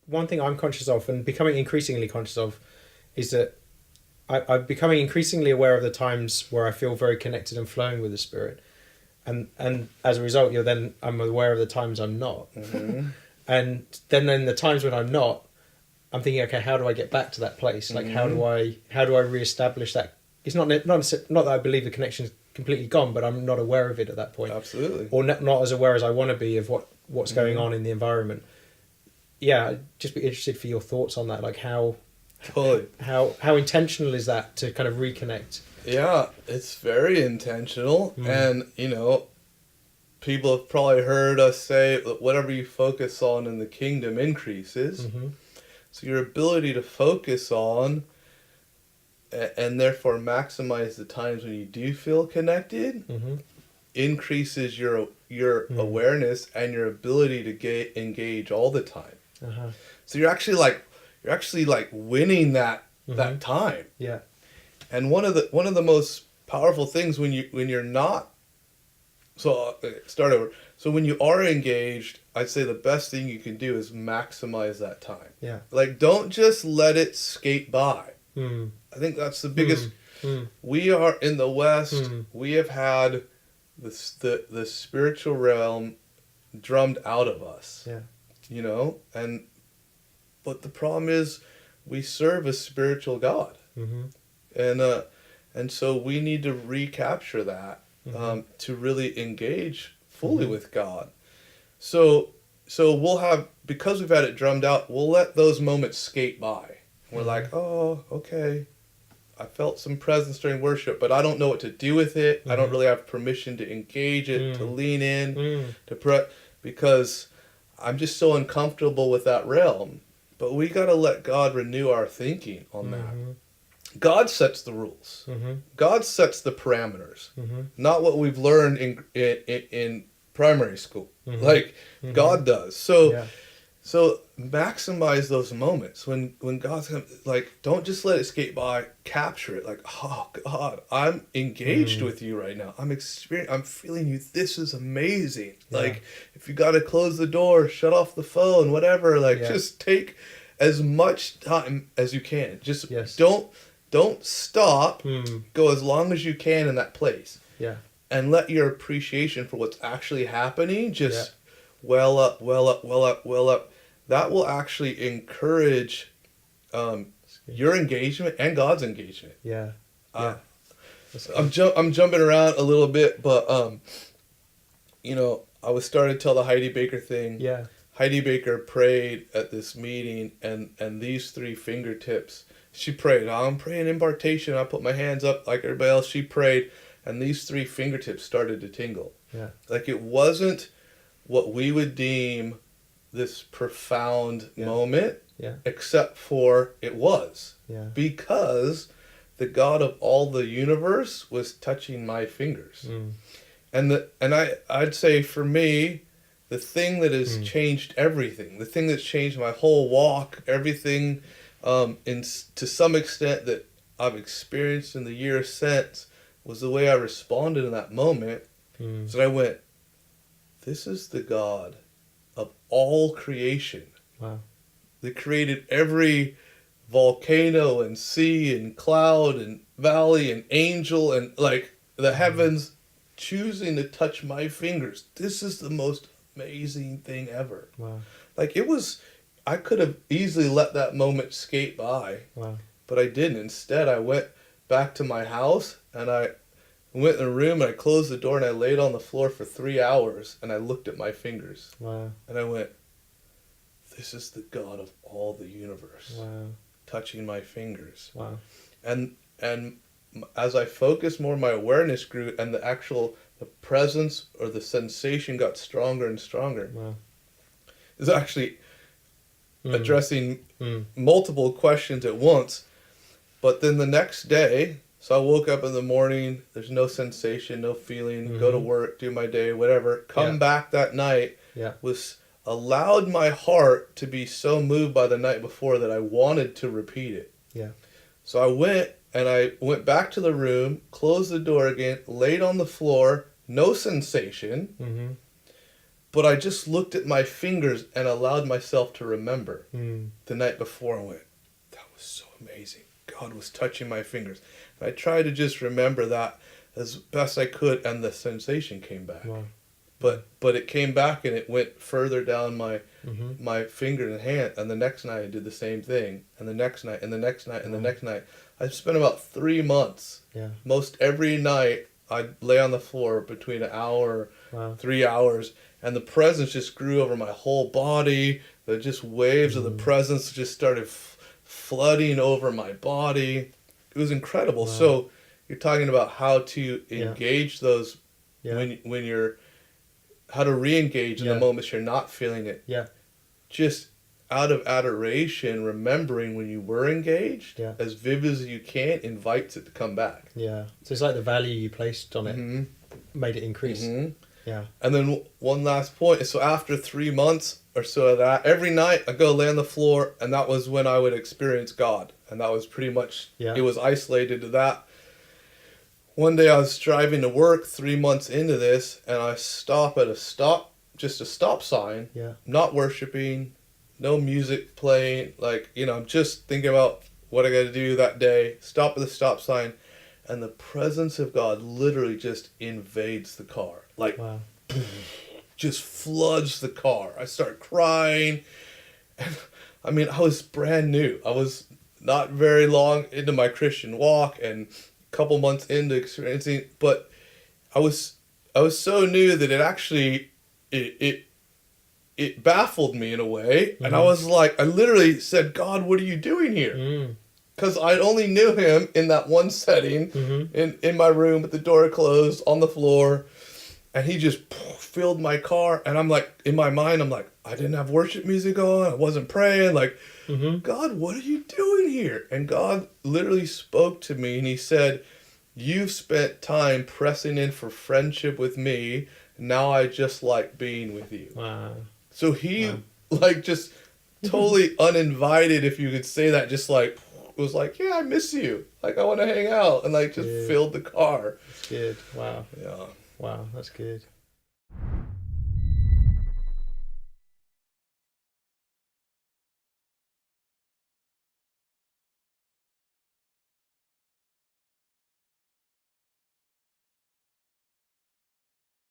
one thing I'm conscious of and becoming increasingly conscious of is that I'm becoming increasingly aware of the times where I feel very connected and flowing with the Spirit, and as a result, I'm aware of the times I'm not, Mm-hmm. and then in the times when I'm not, I'm thinking, okay, how do I get back to that place? Like, Mm-hmm. how do I reestablish that? It's not that I believe the connection's completely gone, but I'm not aware of it at that point, Absolutely. or not as aware as I want to be of what's going Mm-hmm. on in the environment. Yeah, I'd just be interested for your thoughts on that, like Totally. how intentional is that to kind of reconnect? Yeah, it's very intentional. Mm. And, people have probably heard us say that whatever you focus on in the kingdom increases. Mm-hmm. So your ability to focus on and therefore maximize the times when you do feel connected Mm-hmm. increases your Mm. awareness and your ability to engage all the time. Uh-huh. So you're actually like winning that Mm-hmm. time. Yeah. And one of the most powerful things when you're not, so start over. So when you are engaged, I'd say the best thing you can do is maximize that time. Yeah. Like, don't just let it skate by. Mm. I think that's the Mm. biggest. Mm. We are in the West. Mm. We have had the spiritual realm drummed out of us. Yeah. And but the problem is we serve a spiritual God, Mm-hmm. and so we need to recapture that, Mm-hmm. to really engage fully Mm-hmm. with God. So we'll have, because we've had it drummed out, we'll let those moments skate by. We're Mm-hmm. like, oh, okay, I felt some presence during worship, but I don't know what to do with it. I don't Mm-hmm. really have permission to engage it, to Mm. lean in, Mm. because I'm just so uncomfortable with that realm. But we got to let God renew our thinking on that. Mm-hmm. God sets the rules. Mm-hmm. God sets the parameters, Mm-hmm. not what we've learned in primary school. Mm-hmm. Like Mm-hmm. God does. So Yeah. so maximize those moments when God's gonna, like, don't just let it skate by. Capture it. Like, oh God, I'm engaged Mm. with you right now. I'm feeling you. This is amazing. Yeah. Like, if you gotta close the door, shut off the phone, whatever. Like, Yeah. just take as much time as you can. Just Yes. don't stop. Mm. Go as long as you can in that place, Yeah. and let your appreciation for what's actually happening just well up, well up, well up, well up. That will actually encourage your engagement and God's engagement. Yeah. Uh, Yeah. That's I'm jumping around a little bit, but I was starting to tell the Heidi Baker thing. Yeah. Heidi Baker prayed at this meeting, and these three fingertips. She prayed. I'm praying impartation. I put my hands up like everybody else. She prayed, and these three fingertips started to tingle. Yeah. Like, it wasn't what we would deem this profound moment, Yeah. except for it was. Yeah. Because the God of all the universe was touching my fingers. Mm. And I'd say, for me, the thing that has changed everything, the thing that's changed my whole walk, everything, to some extent that I've experienced in the years since, was the way I responded in that moment. Mm. So I went, this is the God of all creation. Wow. That created every volcano and sea and cloud and valley and angel and, like, the heavens, choosing to touch my fingers. This is the most amazing thing ever. Wow. Like, I could have easily let that moment skate by, Wow. but I didn't. Instead, I went back to my house, and I went in the room, and I closed the door, and I laid on the floor for 3 hours, and I looked at my fingers. Wow. And I went, this is the God of all the universe Wow. touching my fingers. Wow. And as I focused more, my awareness grew, and the presence or the sensation got stronger and stronger. Wow. It's actually addressing Mm. multiple questions at once. But then the next day, so I woke up in the morning, there's no sensation, no feeling, go to work, do my day, whatever. Come back that night, Yeah. allowed my heart to be so moved by the night before that I wanted to repeat it. Yeah. So I went back to the room, closed the door again, laid on the floor, no sensation. Mm-hmm. But I just looked at my fingers and allowed myself to remember the night before. I went, that was so amazing. God was touching my fingers. And I tried to just remember that as best I could, and the sensation came back. Wow. But it came back and it went further down my finger and hand. And the next night I did the same thing. And the next night and the next night and the next night. I spent about 3 months. Yeah. Most every night I'd lay on the floor between an hour, 3 hours, and the presence just grew over my whole body. The just waves of the presence just started flooding over my body. It was incredible. Wow. So you're talking about how to engage those when you're, how to re-engage in the moments you're not feeling it. Yeah. Just out of adoration, remembering when you were engaged, as vivid as you can, invites it to come back. Yeah. So it's like the value you placed on it made it increase. Yeah. And then one last point. So after 3 months or so of that, every night I go lay on the floor, and that was when I would experience God. And that was pretty much, it was isolated to that. One day I was driving to work 3 months into this, and I stop at just a stop sign, not worshiping, no music playing, like, I'm just thinking about what I got to do that day, stop at the stop sign, and the presence of God literally just invades the car. Like, just floods the car. I start crying. And, I mean, I was brand new. I was not very long into my Christian walk and a couple months into experiencing, but I was so new that it actually, it baffled me in a way. And I was like, I literally said, God, what are you doing here? Because I only knew him in that one setting, in my room with the door closed, on the floor. And he just filled my car. And I'm like, in my mind, I'm like, I didn't have worship music on. I wasn't praying. Like, God, what are you doing here? And God literally spoke to me, and he said, you've spent time pressing in for friendship with me. Now I just like being with you. Wow. So he, like, just totally uninvited, if you could say that, just like, was like, yeah, I miss you. Like, I want to hang out. And, like, just filled the car. That's good. Wow. Yeah. Wow, that's good.